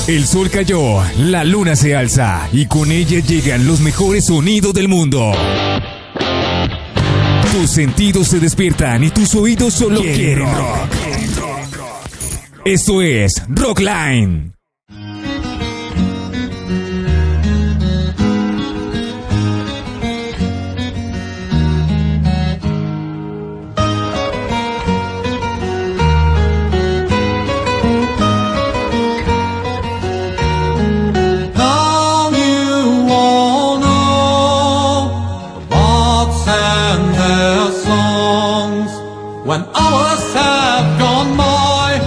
El sol cayó, la luna se alza y con ella llegan los mejores sonidos del mundo. Tus sentidos se despiertan y tus oídos solo quieren rock. Esto es Rockline. When hours have gone by,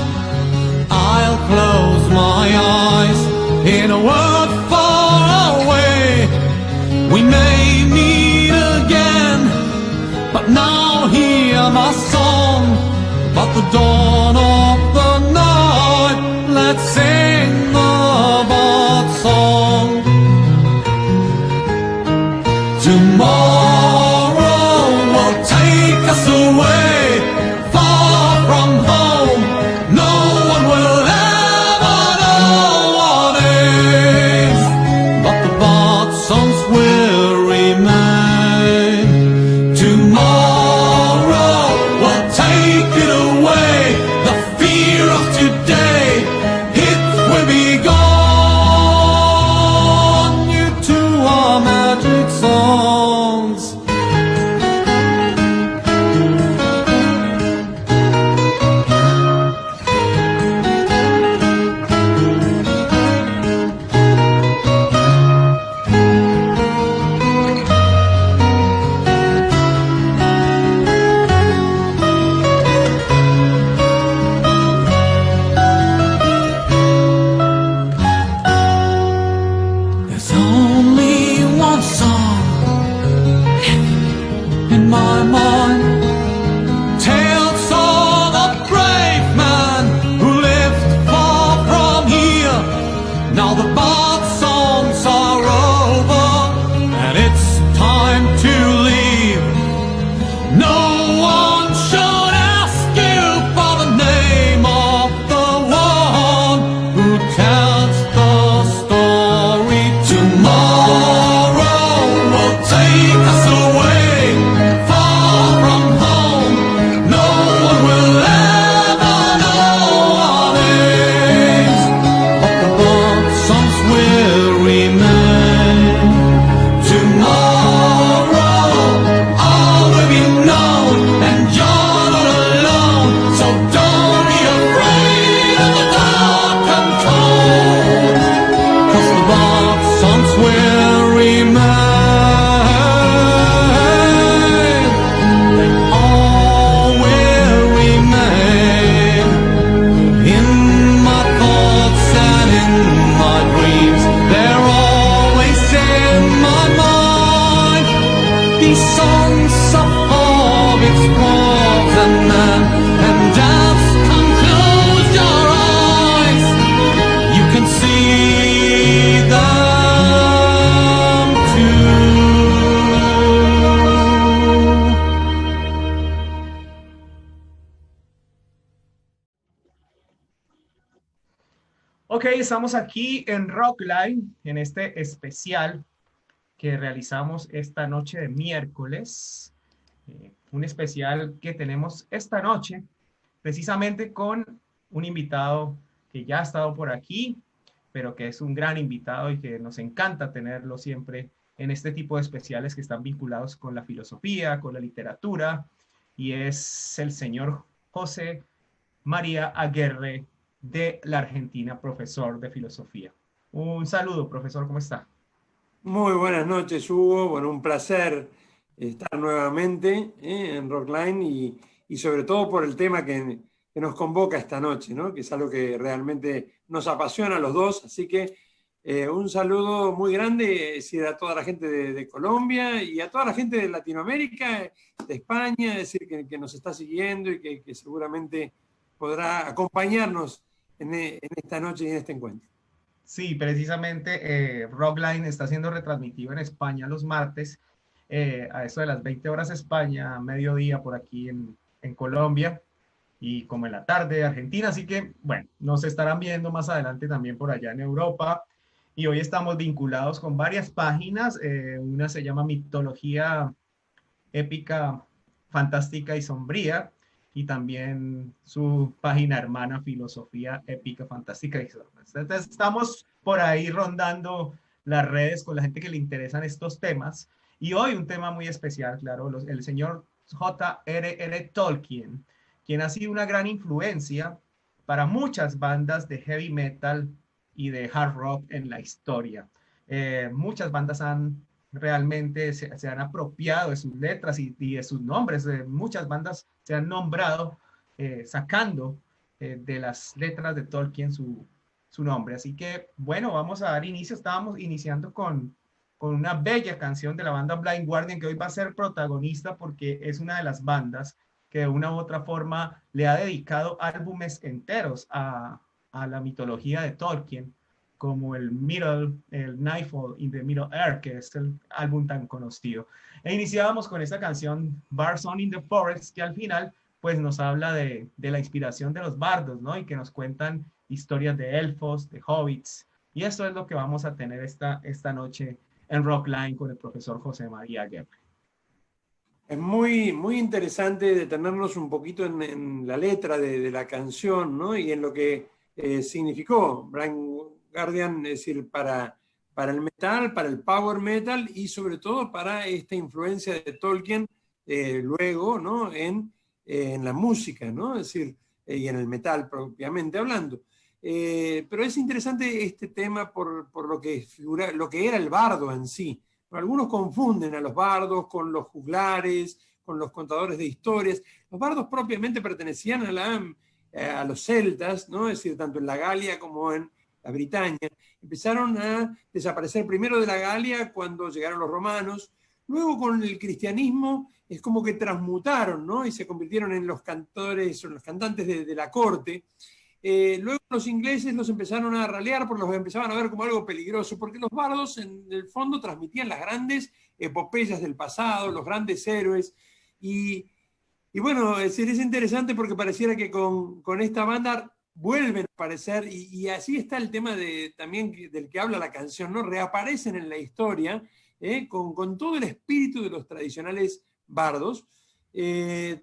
I'll close my eyes in a world far away. We may meet again, but now hear my song. But the dawn of the night, let's sing the bird song. Tomorrow will take us away. Ok, estamos aquí en Rockline, en este especial que realizamos esta noche de miércoles. Un especial que tenemos esta noche, precisamente con un invitado que ya ha estado por aquí, pero que es un gran invitado y que nos encanta tenerlo siempre en este tipo de especiales que están vinculados con la filosofía, con la literatura, y es el señor José María Aguerre, de la Argentina, profesor de filosofía. Un saludo, profesor, ¿cómo está? Muy buenas noches, Hugo. Bueno, un placer estar nuevamente en Rockline y sobre todo por el tema que nos convoca esta noche, ¿no? Que es algo que realmente nos apasiona a los dos. Así que un saludo muy grande a toda la gente de Colombia y a toda la gente de Latinoamérica, de España, es decir, que nos está siguiendo y que seguramente podrá acompañarnos en esta noche y en este encuentro. Sí, precisamente Rockline está siendo retransmitido en España los martes a eso de las 20 horas España, mediodía por aquí en Colombia. y como en la tarde de Argentina, así que bueno, nos estarán viendo más adelante también por allá en Europa. Y hoy estamos vinculados con varias páginas, una se llama Mitología Épica, Fantástica y Sombría, y también su página hermana Filosofía Épica, Fantástica y Sombría. Entonces, estamos por ahí rondando las redes con la gente que le interesan estos temas. Y hoy un tema muy especial, claro, el señor J.R.R. Tolkien, quien ha sido una gran influencia para muchas bandas de heavy metal y de hard rock en la historia. Muchas bandas realmente se han apropiado de sus letras y de sus nombres. Muchas bandas se han nombrado sacando de las letras de Tolkien su nombre. Así que, bueno, vamos a dar inicio. Estábamos iniciando con una bella canción de la banda Blind Guardian, que hoy va a ser protagonista porque es una de las bandas que de una u otra forma le ha dedicado álbumes enteros a la mitología de Tolkien, como el Nightfall in the Middle Earth, que es el álbum tan conocido. E iniciábamos con esta canción, Bars on in the Forest, que al final pues nos habla de la inspiración de los bardos, ¿no? Y que nos cuentan historias de elfos, de hobbits. Y eso es lo que vamos a tener esta noche en Rockline con el profesor José María Guerra. Es muy, muy interesante detenernos un poquito en la letra de la canción, ¿no? Y en lo que significó Blind Guardian, es decir, para el metal, para el power metal y sobre todo para esta influencia de Tolkien luego, ¿no? En la música, ¿no? Es decir, y en el metal propiamente hablando. Pero es interesante este tema por lo que era el bardo en sí. Algunos confunden a los bardos con los juglares, con los contadores de historias. Los bardos propiamente pertenecían a los celtas, ¿no? Es decir, tanto en la Galia como en la Britania. Empezaron a desaparecer primero de la Galia cuando llegaron los romanos. Luego con el cristianismo es como que transmutaron, ¿no? Y se convirtieron en los cantores o los cantantes de la corte. Luego los ingleses los empezaron a ralear porque los empezaban a ver como algo peligroso, porque los bardos en el fondo transmitían las grandes epopeyas del pasado, los grandes héroes. Y bueno, es interesante porque pareciera que con esta banda vuelven a aparecer, y así está el tema también del que habla la canción, ¿no? Reaparecen en la historia con todo el espíritu de los tradicionales bardos,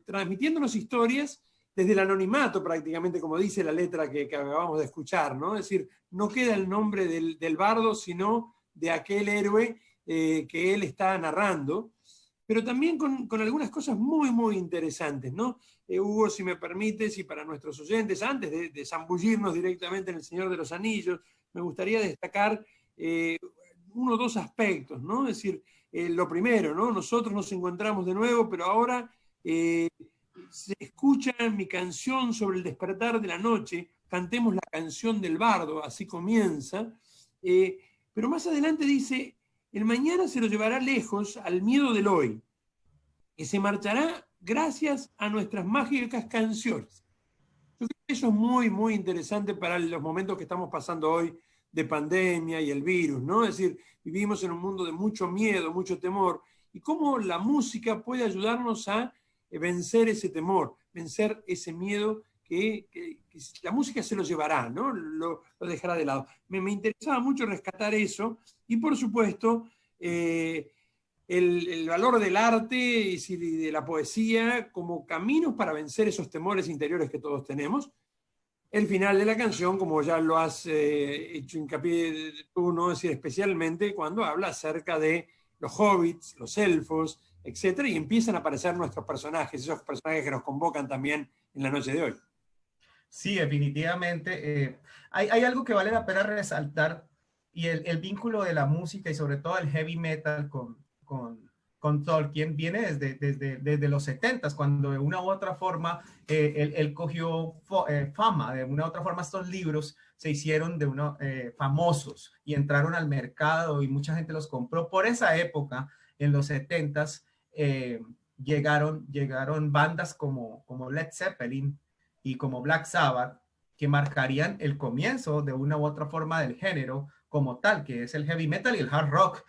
transmitiéndonos historias desde el anonimato prácticamente, como dice la letra que acabamos de escuchar, ¿no? Es decir, no queda el nombre del bardo, sino de aquel héroe que él está narrando, pero también con algunas cosas muy, muy interesantes, ¿no? Hugo, si me permites, y para nuestros oyentes, antes de zambullirnos directamente en El Señor de los Anillos, me gustaría destacar uno o dos aspectos, ¿no? Es decir, lo primero, ¿no? Nosotros nos encontramos de nuevo, pero ahora se escucha mi canción sobre el despertar de la noche, cantemos la canción del bardo, así comienza, pero más adelante dice, el mañana se lo llevará lejos al miedo del hoy, que se marchará gracias a nuestras mágicas canciones. Yo creo que eso es muy, muy interesante para los momentos que estamos pasando hoy de pandemia y el virus, ¿no? Es decir, vivimos en un mundo de mucho miedo, mucho temor, y cómo la música puede ayudarnos a vencer ese temor, vencer ese miedo que la música se lo llevará, ¿no? Lo dejará de lado. Me interesaba mucho rescatar eso y, por supuesto, el valor del arte y de la poesía como caminos para vencer esos temores interiores que todos tenemos. El final de la canción, como ya lo has hecho hincapié tú, ¿no? Es decir, especialmente cuando habla acerca de los hobbits, los elfos, etcétera, y empiezan a aparecer nuestros personajes, esos personajes que nos convocan también en la noche de hoy. Sí, definitivamente. Hay algo que vale la pena resaltar, y el vínculo de la música y sobre todo el heavy metal con Tolkien viene desde los 70s, cuando de una u otra forma él cogió fama, de una u otra forma estos libros se hicieron famosos y entraron al mercado y mucha gente los compró. Por esa época, en los 70s, llegaron bandas como Led Zeppelin y como Black Sabbath, que marcarían el comienzo de una u otra forma del género como tal, que es el heavy metal y el hard rock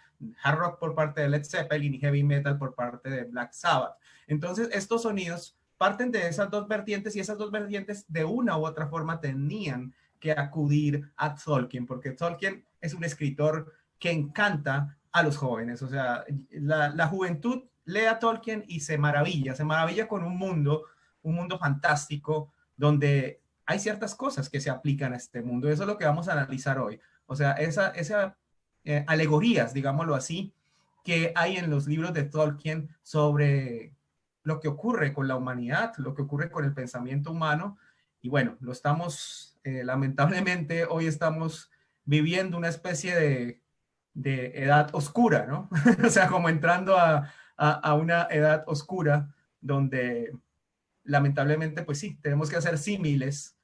por parte de Led Zeppelin y heavy metal por parte de Black Sabbath. Entonces, estos sonidos parten de esas dos vertientes y esas dos vertientes de una u otra forma tenían que acudir a Tolkien, porque Tolkien es un escritor que encanta a los jóvenes. O sea, la juventud lee a Tolkien y se maravilla con un mundo fantástico donde hay ciertas cosas que se aplican a este mundo. Eso es lo que vamos a analizar hoy. O sea, esa alegorías, digámoslo así, que hay en los libros de Tolkien sobre lo que ocurre con la humanidad, lo que ocurre con el pensamiento humano. Y bueno, lamentablemente hoy estamos viviendo una especie de edad oscura, ¿no? O sea, como entrando a una edad oscura donde lamentablemente, pues sí, tenemos que hacer símiles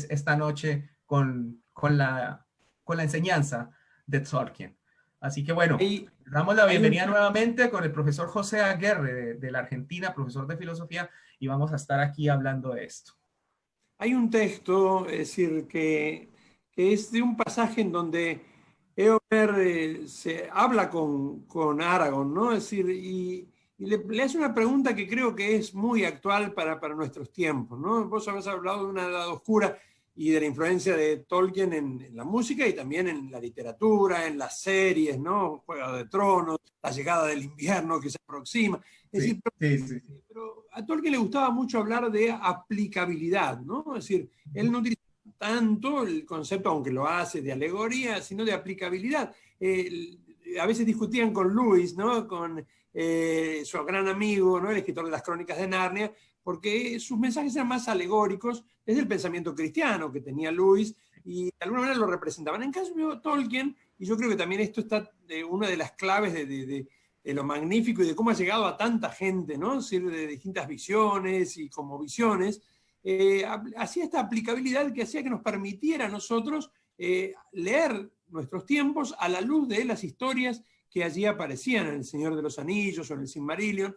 esta noche con la enseñanza de Tolkien. Así que bueno, damos la bienvenida nuevamente con el profesor José Aguerre de la Argentina, profesor de filosofía, y vamos a estar aquí hablando de esto. Hay un texto, es decir, que es de un pasaje en donde Eomer se habla con Aragorn, ¿no? Es decir, y le hace una pregunta que creo que es muy actual para nuestros tiempos, ¿no? Vos habéis hablado de una edad oscura y de la influencia de Tolkien en la música y también en la literatura, en las series, ¿no? Juego de Tronos, la llegada del invierno que se aproxima. Es decir, pero a Tolkien le gustaba mucho hablar de aplicabilidad, ¿no? Es decir, él no utiliza tanto el concepto, aunque lo hace, de alegoría, sino de aplicabilidad. A veces discutían con Lewis, ¿no? Con su gran amigo, ¿no? El escritor de las Crónicas de Narnia, porque sus mensajes eran más alegóricos desde el pensamiento cristiano que tenía Lewis y de alguna manera lo representaban. En cambio, Tolkien, y yo creo que también esto está una de las claves de lo magnífico y de cómo ha llegado a tanta gente, ¿no? Es decir, de distintas visiones y como visiones, hacía esta aplicabilidad que hacía que nos permitiera a nosotros leer nuestros tiempos a la luz de las historias que allí aparecían en El Señor de los Anillos o en el Silmarillion.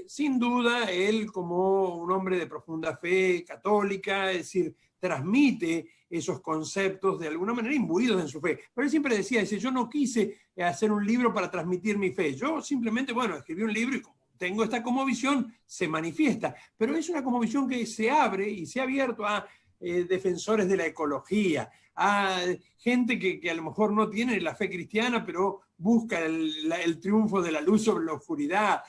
Sin duda, él como un hombre de profunda fe católica, es decir, transmite esos conceptos de alguna manera imbuidos en su fe. Pero él siempre decía, yo no quise hacer un libro para transmitir mi fe, yo simplemente, bueno, escribí un libro y como tengo esta cosmovisión, se manifiesta. Pero es una cosmovisión que se abre y se ha abierto a defensores de la ecología, a gente que a lo mejor no tiene la fe cristiana, pero busca el triunfo de la luz sobre la oscuridad,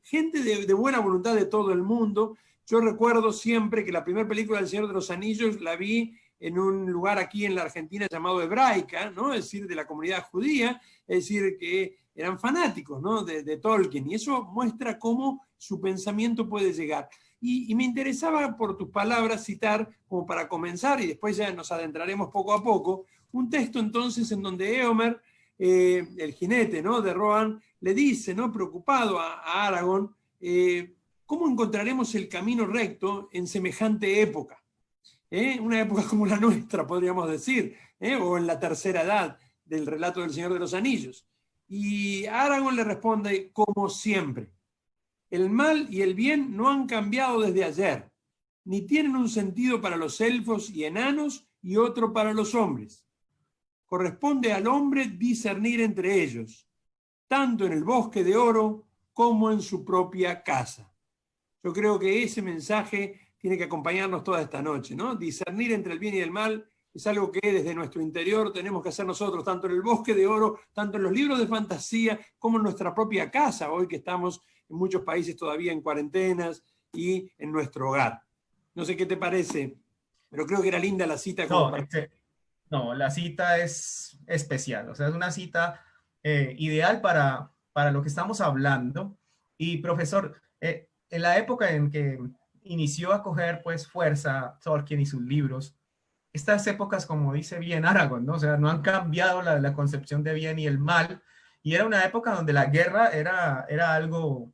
gente de buena voluntad de todo el mundo. Yo recuerdo siempre que la primera película del Señor de los Anillos la vi en un lugar aquí en la Argentina llamado Hebraica, ¿no? Es decir, de la comunidad judía, es decir, que eran fanáticos, ¿no? de Tolkien, y eso muestra cómo su pensamiento puede llegar. Y me interesaba por tus palabras citar, como para comenzar, y después ya nos adentraremos poco a poco, un texto entonces en donde Éomer, el jinete, ¿no? de Rohan, le dice, ¿no? preocupado a Aragorn, ¿cómo encontraremos el camino recto en semejante época? Una época como la nuestra, podríamos decir, o en la tercera edad del relato del Señor de los Anillos. Y Aragorn le responde, como siempre. El mal y el bien no han cambiado desde ayer, ni tienen un sentido para los elfos y enanos y otro para los hombres. Corresponde al hombre discernir entre ellos, tanto en el bosque de oro como en su propia casa. Yo creo que ese mensaje tiene que acompañarnos toda esta noche, ¿no? Discernir entre el bien y el mal es algo que desde nuestro interior tenemos que hacer nosotros, tanto en el bosque de oro, tanto en los libros de fantasía, como en nuestra propia casa, hoy que estamos en muchos países todavía en cuarentenas y en nuestro hogar. No sé qué te parece, pero creo que era linda la cita. No, la cita es especial, o sea, es una cita ideal para lo que estamos hablando. Y profesor, en la época en que inició a coger pues fuerza Tolkien y sus libros, estas épocas, como dice bien Aragorn, ¿no? O sea, no han cambiado la concepción de bien y el mal, y era una época donde la guerra era algo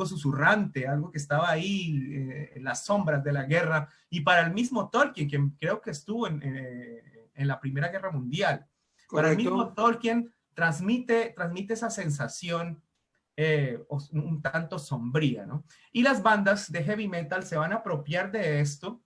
susurrante, algo que estaba ahí en las sombras de la guerra, y para el mismo Tolkien, que creo que estuvo en la Primera Guerra Mundial. Correcto. Para el mismo Tolkien transmite esa sensación un tanto sombría, ¿no? Y las bandas de heavy metal se van a apropiar de esto,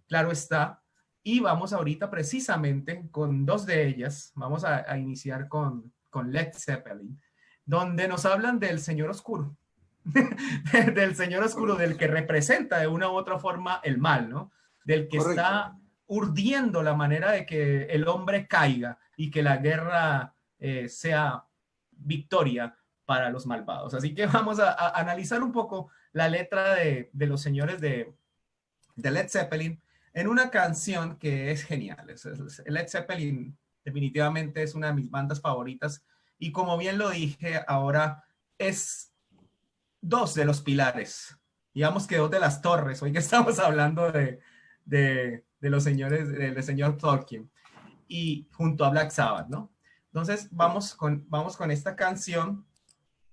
claro está, y vamos ahorita precisamente con dos de ellas, vamos a iniciar con Led Zeppelin, donde nos hablan del Señor Oscuro. del Señor Oscuro, del que representa de una u otra forma el mal, ¿no? Del que Correcto. está urdiendo la manera de que el hombre caiga y que la guerra sea victoria para los malvados. Así que vamos a analizar un poco la letra de los señores de Led Zeppelin en una canción que es genial. Led Zeppelin definitivamente es una de mis bandas favoritas y como bien lo dije, ahora es dos de los pilares, digamos que dos de las torres, hoy que estamos hablando de los señores, del señor Tolkien, y junto a Black Sabbath, ¿no? Entonces vamos con esta canción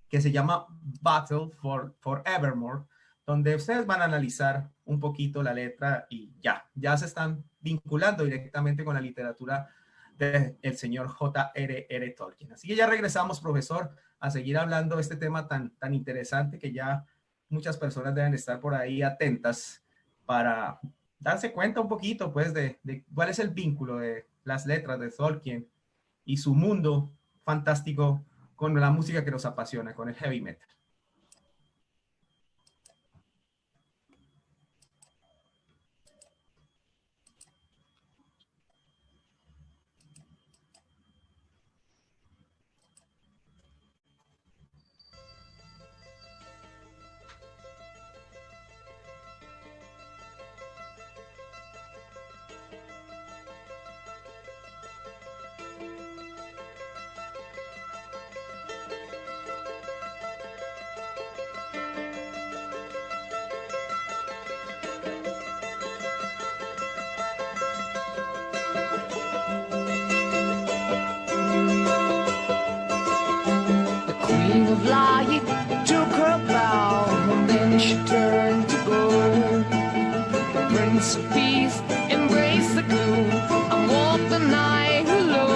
que se llama Battle for Evermore, donde ustedes van a analizar un poquito la letra y ya se están vinculando directamente con la literatura del señor J.R.R. Tolkien. Así que ya regresamos, profesor, a seguir hablando de este tema tan interesante que ya muchas personas deben estar por ahí atentas para darse cuenta un poquito, pues, de cuál es el vínculo de las letras de Tolkien y su mundo fantástico con la música que nos apasiona, con el heavy metal. Queen of Light took her bow, and then she turned to go. The Prince of Peace embraced the gloom and walked the night alone.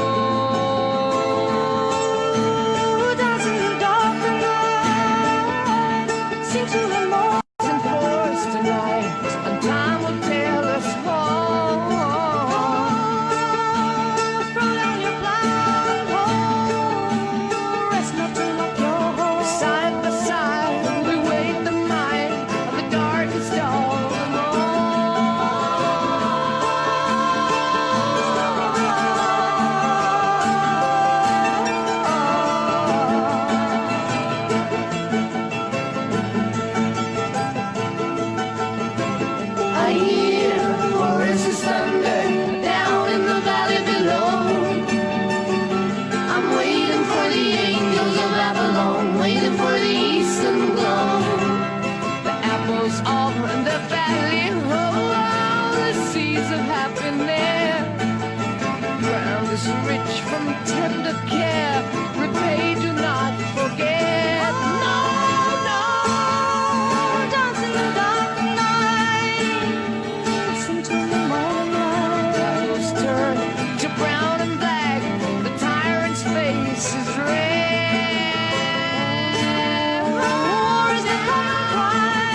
Dancing in the dark and light, sing to the moon and forest tonight, and time will tell us all. Throw down your blind hole, rest not too long. Side by side, we wait the night of the darkest dawn I hear voices thunder down in the valley below. I'm waiting for the angels of Babylon, waiting for the eastern glow. The apples are in the valley, oh, the seeds of happiness. Ground is rich from tender care, repay, do not forget. No, no, dance in the dark night, listen to the morning light. Apples turn to brown and black, the tyrant's face is red. War is the common cry.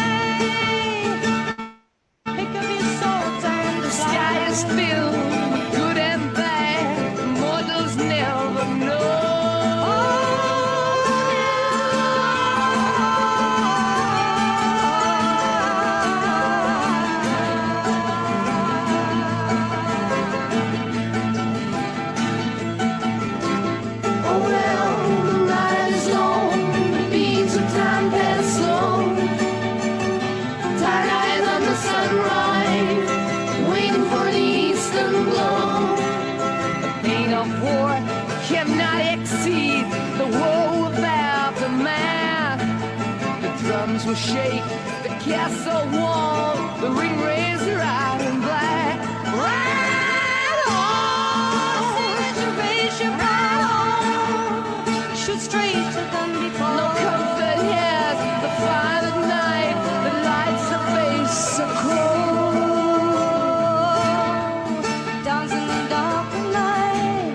Pick up your swords and the sky is filled with good and bad. Mortals never know. Oh well, the night is long, the beats of time pass slow. Tired eyes on the sunrise, waiting for the eastern glow. The pain of war cannot exceed the woe of aftermath. The drums will shake the castle wall, the ring raised right and black. Right on, reservation right on, shoot straight to Dundee Fall. No comfort here, the fire at night, the lights of face so cold. Dance in the dark of night,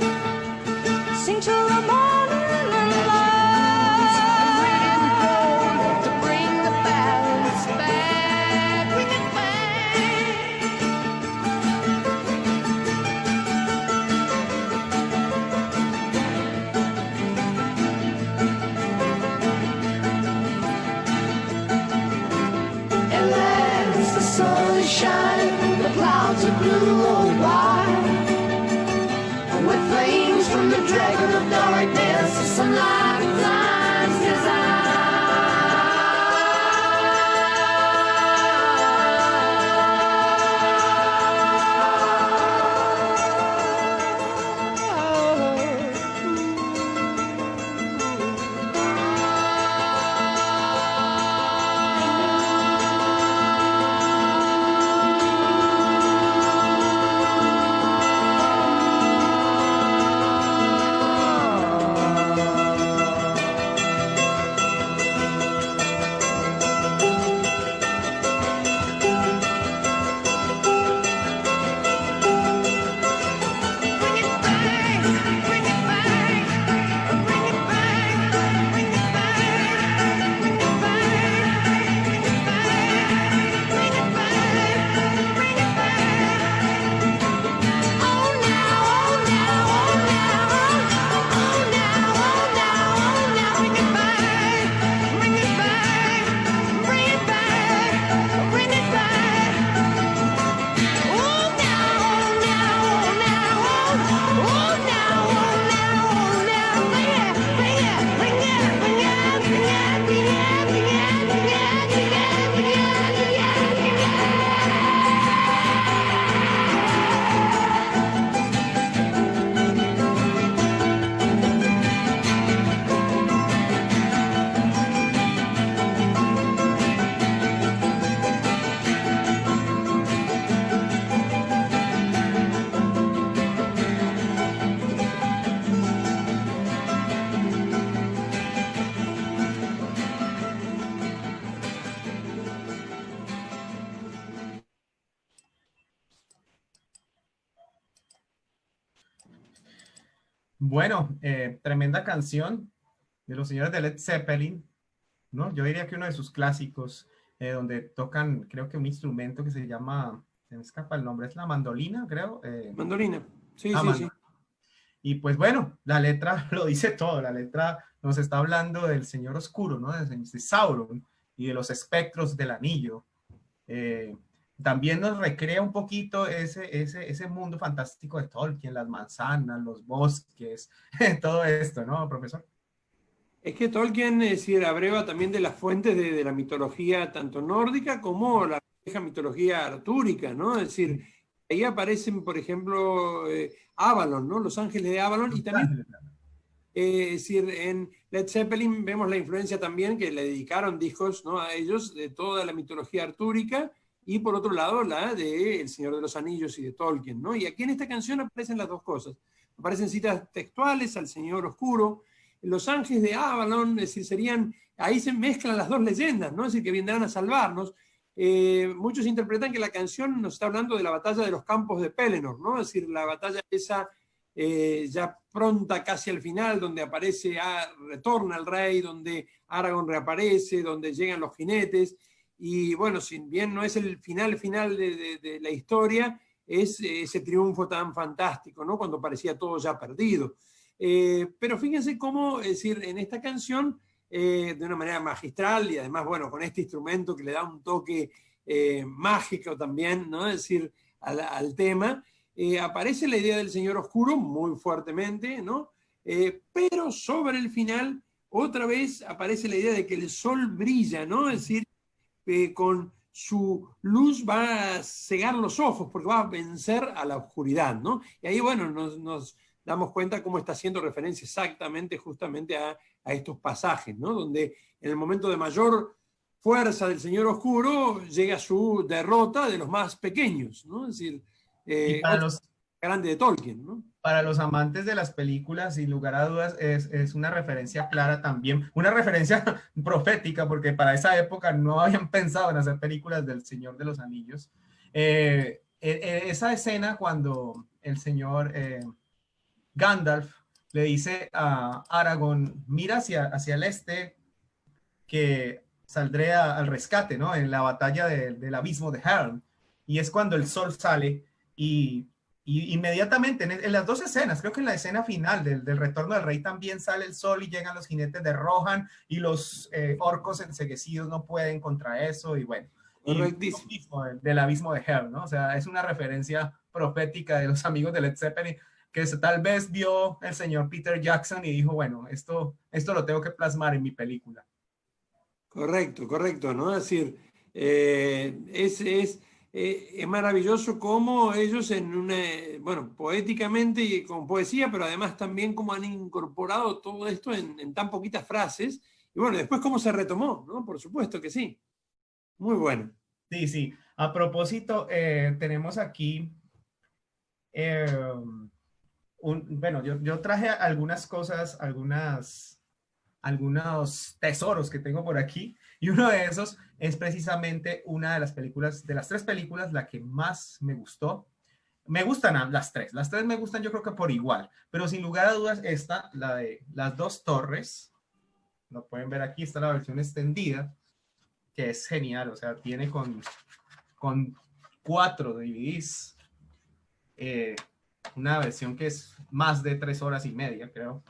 sing till the morning light. Red and gold to bring the balance back, bring it back. am the dragon of darkness, some lifetime's Bueno, tremenda canción de los señores de Led Zeppelin, ¿no? Yo diría que uno de sus clásicos, donde tocan, creo que un instrumento que se llama, se me escapa el nombre, es la mandolina, creo. Mandolina. Sí, Ah, sí, sí. Y pues bueno, la letra lo dice todo, la letra nos está hablando del Señor Oscuro, ¿no? De Sauron y de los espectros del anillo. También nos recrea un poquito ese mundo fantástico de Tolkien, las manzanas, los bosques, todo esto, ¿no, profesor? Es que Tolkien, es decir, abreva también de las fuentes de la mitología tanto nórdica como la vieja mitología artúrica, ¿no? Es decir, ahí aparecen, por ejemplo, Avalon, ¿no? Los ángeles de Avalon, y también, es decir, en Led Zeppelin vemos la influencia también que le dedicaron discos, ¿no?, a ellos de toda la mitología artúrica, y por otro lado la de El Señor de los Anillos y de Tolkien, ¿no? Y aquí en esta canción aparecen las dos cosas. Aparecen citas textuales al Señor Oscuro, los ángeles de Avalon, es decir, serían, ahí se mezclan las dos leyendas, ¿no? Es decir, que vendrán a salvarnos. Muchos interpretan que la canción nos está hablando de la batalla de los campos de Pelennor, ¿no? Es decir, la batalla esa ya pronta casi al final, donde aparece, retorna el rey, donde Aragorn reaparece, donde llegan los jinetes, y bueno, si bien no es el final de la historia, es ese triunfo tan fantástico, ¿no? Cuando parecía todo ya perdido. Pero fíjense cómo, es decir, en esta canción, de una manera magistral, y además, bueno, con este instrumento que le da un toque mágico también, ¿no? Es decir, al tema, aparece la idea del Señor Oscuro muy fuertemente, ¿no? Pero sobre el final, otra vez aparece la idea de que el sol brilla, ¿no? Es decir, con su luz va a cegar los ojos porque va a vencer a la oscuridad, ¿no? Y ahí, bueno, nos damos cuenta cómo está haciendo referencia exactamente, justamente a estos pasajes, ¿no? Donde en el momento de mayor fuerza del Señor Oscuro llega su derrota de los más pequeños, ¿no? Es decir, y para los grande de Tolkien, ¿no? Para los amantes de las películas, sin lugar a dudas, es una referencia clara también, una referencia profética, porque para esa época no habían pensado en hacer películas del Señor de los Anillos. Esa escena cuando el señor Gandalf le dice a Aragorn, mira hacia el este, que saldré al rescate, ¿no? En la batalla del abismo de Helm. Y es cuando el sol sale y inmediatamente en las dos escenas, creo que en la escena final del retorno del rey también sale el sol y llegan los jinetes de Rohan y los orcos enceguecidos no pueden contra eso, y bueno, y del abismo de Helm, ¿no? O sea, es una referencia profética de los amigos de Led Zeppelin tal vez vio el señor Peter Jackson y dijo, bueno, esto lo tengo que plasmar en mi película. Correcto, correcto, ¿no? Es decir, es maravilloso cómo ellos bueno, poéticamente y con poesía, pero además también cómo han incorporado todo esto en tan poquitas frases. Y bueno, después cómo se retomó, ¿no? Por supuesto que sí. Muy bueno. Sí, sí. A propósito, tenemos aquí, bueno, yo traje algunas cosas, algunos tesoros que tengo por aquí, y uno de esos es precisamente una de las películas, de las tres películas, la que más me gustó. Me gustan las tres me gustan yo creo que por igual, pero sin lugar a dudas esta, la de Las Dos Torres, lo pueden ver aquí, está la versión extendida, que es genial, o sea, tiene con 4 DVDs, una versión que es más de 3 horas y media, creo.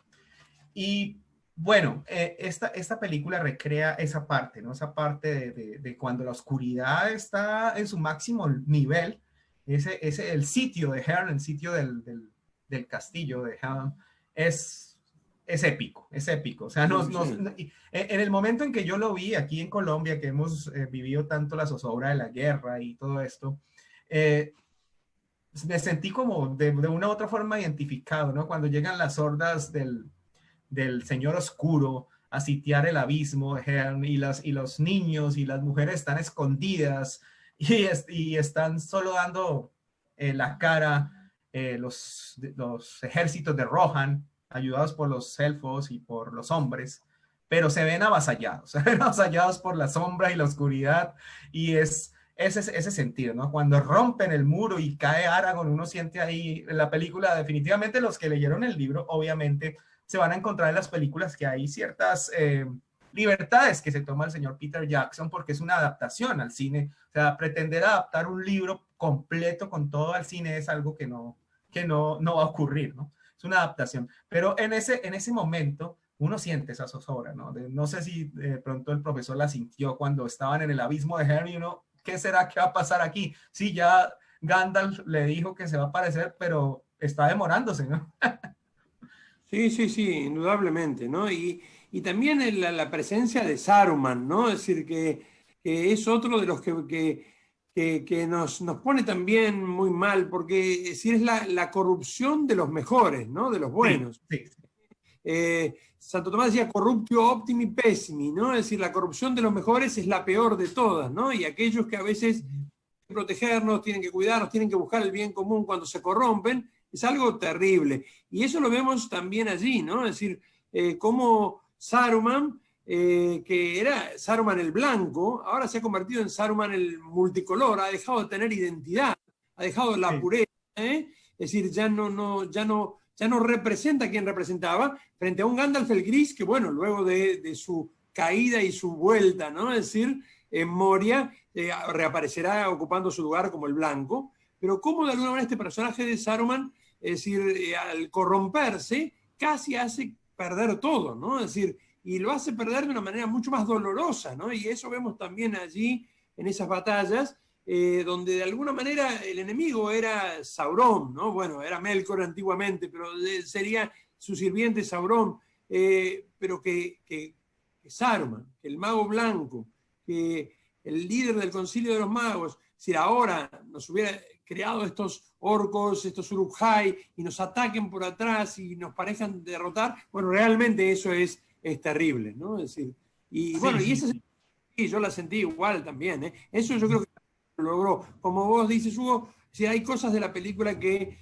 Y bueno, esta película recrea esa parte, ¿no? Esa parte de cuando la oscuridad está en su máximo nivel, el sitio de Herne, el sitio del castillo de Herne, es épico, es épico. O sea, en el momento en que yo lo vi aquí en Colombia, que hemos vivido tanto la zozobra de la guerra y todo esto, me sentí como de una u otra forma identificado, ¿no? Cuando llegan las hordas del Señor Oscuro a sitiar el abismo de Herne, y los niños y las mujeres están escondidas y están solo dando la cara, los ejércitos de Rohan, ayudados por los elfos y por los hombres, pero se ven avasallados por la sombra y la oscuridad, y es ese sentido, ¿no? Cuando rompen el muro y cae Aragorn, uno siente ahí en la película, definitivamente los que leyeron el libro, obviamente, se van a encontrar en las películas que hay ciertas libertades que se toma el señor Peter Jackson, porque es una adaptación al cine. O sea, pretender adaptar un libro completo con todo al cine es algo que no va a ocurrir, ¿no? Es una adaptación. Pero en ese momento uno siente esa zozobra, ¿no? No sé si de pronto el profesor la sintió cuando estaban en el abismo de Herne y uno, ¿qué será que va a pasar aquí? Sí, ya Gandalf le dijo que se va a aparecer, pero está demorándose, ¿no? Sí, sí, sí, indudablemente, ¿no? Y también la presencia de Saruman, ¿no? Es decir, que es otro de los que nos pone también muy mal, porque es la corrupción de los mejores, ¿no? De los buenos. Sí, sí. Santo Tomás decía corruptio optimi pessimi, ¿no? Es decir, la corrupción de los mejores es la peor de todas, ¿no? Y aquellos que a veces tienen que protegernos, tienen que cuidarnos, tienen que buscar el bien común cuando se corrompen, es algo terrible. Y eso lo vemos también allí, ¿no? Es decir, cómo Saruman, que era Saruman el blanco, ahora se ha convertido en Saruman el multicolor, ha dejado de tener identidad, ha dejado la pureza, ¿eh? Es decir, ya no representa a quien representaba, frente a un Gandalf el gris, que bueno, luego de su caída y su vuelta, ¿no? Es decir, en Moria reaparecerá ocupando su lugar como el blanco, pero cómo de alguna manera este personaje de Saruman, es decir, al corromperse, casi hace perder todo, ¿no? Es decir, y lo hace perder de una manera mucho más dolorosa, ¿no? Y eso vemos también allí en esas batallas, donde de alguna manera el enemigo era Sauron, ¿no? Bueno, era Melkor antiguamente, pero sería su sirviente Sauron, pero que Saruman, que el mago blanco, que el líder del concilio de los magos, si ahora nos hubiera creado estos orcos, estos Uruk-hai, y nos ataquen por atrás y nos parezcan derrotar, bueno, realmente eso es terrible, ¿no? Es decir, y bueno, y esa sí, yo la sentí igual también, ¿eh? Eso yo creo que lo logró. Como vos dices, Hugo, si hay cosas de la película que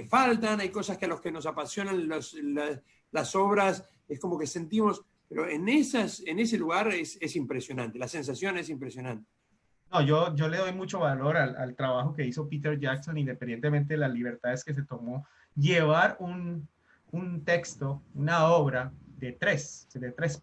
faltan, hay cosas que a los que nos apasionan las obras, es como que sentimos, pero en ese lugar es impresionante, la sensación es impresionante. No, yo le doy mucho valor al trabajo que hizo Peter Jackson, independientemente de las libertades que se tomó. Llevar un texto, una obra de tres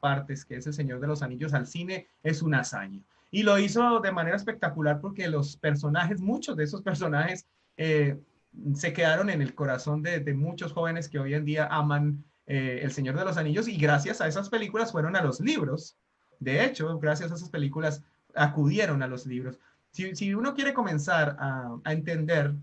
partes, que es El Señor de los Anillos, al cine, es una hazaña. Y lo hizo de manera espectacular porque los personajes, muchos de esos personajes, se quedaron en el corazón de muchos jóvenes que hoy en día aman El Señor de los Anillos, y gracias a esas películas fueron a los libros. De hecho, gracias a esas películas acudieron a los libros. Si uno quiere comenzar a entender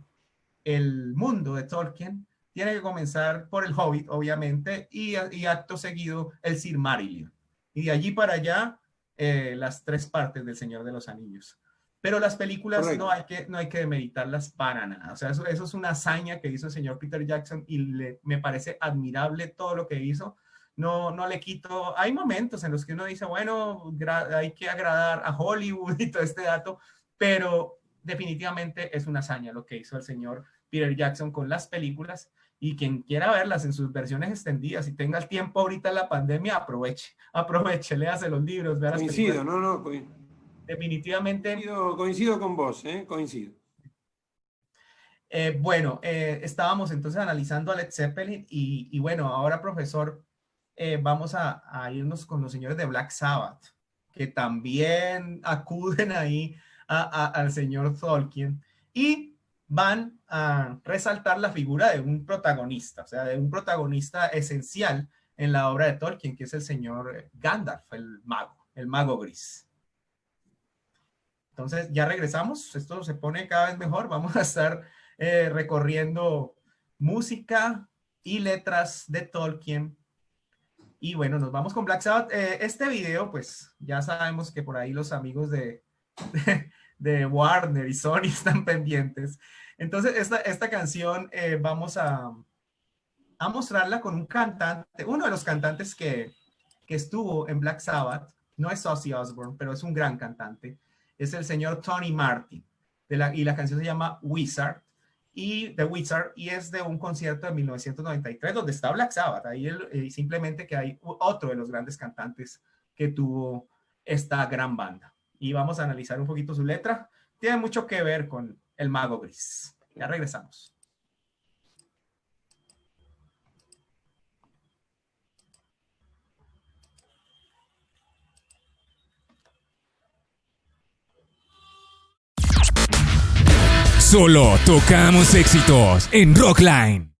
el mundo de Tolkien, tiene que comenzar por el Hobbit, obviamente, y acto seguido el Silmarillion. Y de allí para allá, las 3 partes del Señor de los Anillos. Pero las películas no hay que demeritarlas para nada. O sea, eso es una hazaña que hizo el señor Peter Jackson y me parece admirable todo lo que hizo. No le quito. Hay momentos en los que uno dice, bueno, hay que agradar a Hollywood y todo este dato, pero definitivamente es una hazaña lo que hizo el señor Peter Jackson con las películas. Y quien quiera verlas en sus versiones extendidas y tenga el tiempo ahorita en la pandemia, aproveche, léase los libros, vea las películas. Definitivamente. Coincido con vos, coincido. Bueno, estábamos entonces analizando a Led Zeppelin y bueno, ahora profesor, vamos a irnos con los señores de Black Sabbath, que también acuden ahí al señor Tolkien y van a resaltar la figura de un protagonista, o sea, de un protagonista esencial en la obra de Tolkien, que es el señor Gandalf, el mago gris. Entonces, ya regresamos, esto se pone cada vez mejor, vamos a estar recorriendo música y letras de Tolkien. Y bueno, nos vamos con Black Sabbath. Este video, pues ya sabemos que por ahí los amigos de Warner y Sony están pendientes. Entonces, esta canción vamos a mostrarla con un cantante, uno de los cantantes que estuvo en Black Sabbath. No es Ozzy Osbourne, pero es un gran cantante. Es el señor Tony Martin, y la canción se llama Wizard, y es de un concierto de 1993, donde está Black Sabbath, ahí simplemente que hay otro de los grandes cantantes que tuvo esta gran banda. Y vamos a analizar un poquito su letra, tiene mucho que ver con el mago gris. Ya regresamos. Solo tocamos éxitos en Rockline.